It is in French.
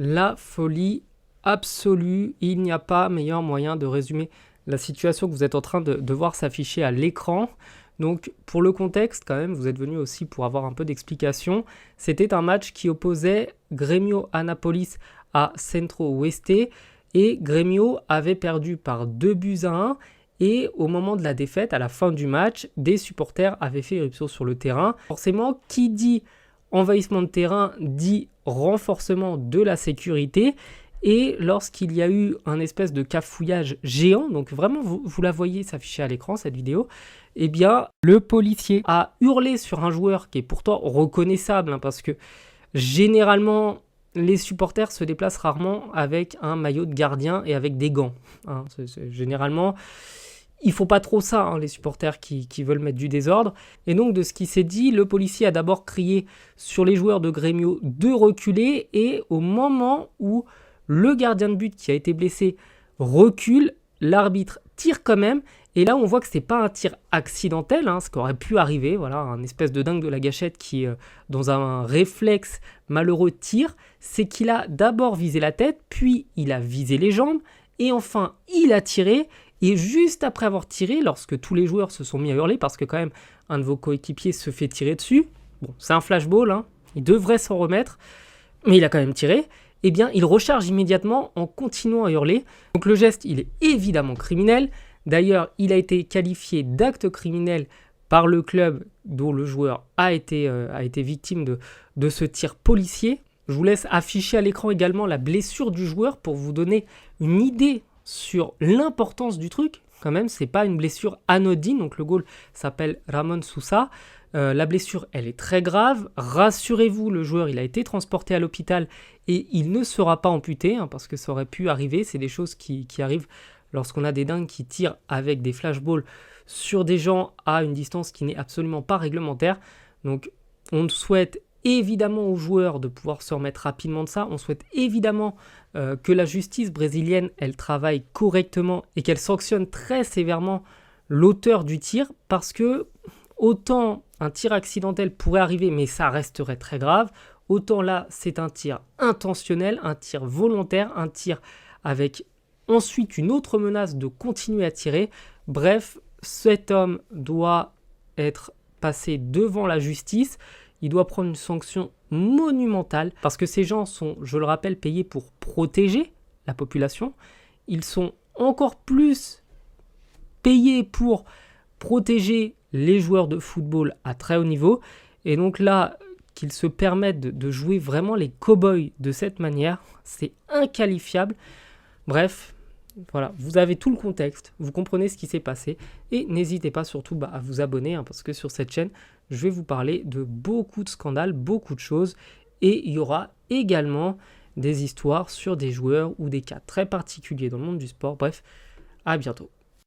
la folie absolue. Il n'y a pas meilleur moyen de résumer la situation que vous êtes en train de voir s'afficher à l'écran. Donc pour le contexte quand même, vous êtes venu aussi pour avoir un peu d'explication. C'était un match qui opposait Grêmio Anápolis à Centro Oeste et Grêmio avait perdu par 2-1 et au moment de la défaite, à la fin du match, des supporters avaient fait éruption sur le terrain. Forcément, qui dit envahissement de terrain dit renforcement de la sécurité. Et lorsqu'il y a eu un espèce de cafouillage géant, donc vraiment vous la voyez s'afficher à l'écran cette vidéo, eh bien le policier a hurlé sur un joueur qui est pourtant reconnaissable, parce que généralement les supporters se déplacent rarement avec un maillot de gardien et avec des gants. Généralement, il faut pas trop ça, les supporters qui veulent mettre du désordre. Et donc, de ce qui s'est dit, le policier a d'abord crié sur les joueurs de Grêmio de reculer. Et au moment où le gardien de but qui a été blessé recule, l'arbitre tire quand même. Et là, on voit que ce n'est pas un tir accidentel, ce qui aurait pu arriver. Voilà, un espèce de dingue de la gâchette qui, dans un réflexe malheureux, tire. C'est qu'il a d'abord visé la tête, puis il a visé les jambes. Et enfin, il a tiré. Et juste après avoir tiré, lorsque tous les joueurs se sont mis à hurler, parce que quand même, un de vos coéquipiers se fait tirer dessus, bon, c'est un flashball, il devrait s'en remettre, mais il a quand même tiré, eh bien, il recharge immédiatement en continuant à hurler. Donc le geste, il est évidemment criminel. D'ailleurs, il a été qualifié d'acte criminel par le club dont le joueur a été victime de ce tir policier. Je vous laisse afficher à l'écran également la blessure du joueur pour vous donner une idée sur l'importance du truc. Quand même, c'est pas une blessure anodine. Donc le goal s'appelle Ramon Sousa. La blessure, elle est très grave. Rassurez-vous, le joueur, il a été transporté à l'hôpital et il ne sera pas amputé, parce que ça aurait pu arriver. C'est des choses qui arrivent lorsqu'on a des dingues qui tirent avec des flashballs sur des gens à une distance qui n'est absolument pas réglementaire. Donc on souhaite évidemment aux joueurs de pouvoir se remettre rapidement de ça. On souhaite évidemment que la justice brésilienne, elle travaille correctement et qu'elle sanctionne très sévèrement l'auteur du tir, parce que autant un tir accidentel pourrait arriver, mais ça resterait très grave, autant là, c'est un tir intentionnel, un tir volontaire, un tir avec ensuite une autre menace de continuer à tirer. Bref, cet homme doit être passé devant la justice. Il doit prendre une sanction monumentale, parce que ces gens sont, je le rappelle, payés pour protéger la population. Ils sont encore plus payés pour protéger les joueurs de football à très haut niveau. Et donc là, qu'ils se permettent de jouer vraiment les cow-boys de cette manière, c'est inqualifiable. Bref, voilà, vous avez tout le contexte, vous comprenez ce qui s'est passé, et n'hésitez pas surtout à vous abonner, parce que sur cette chaîne, je vais vous parler de beaucoup de scandales, beaucoup de choses, et il y aura également des histoires sur des joueurs ou des cas très particuliers dans le monde du sport. Bref, à bientôt.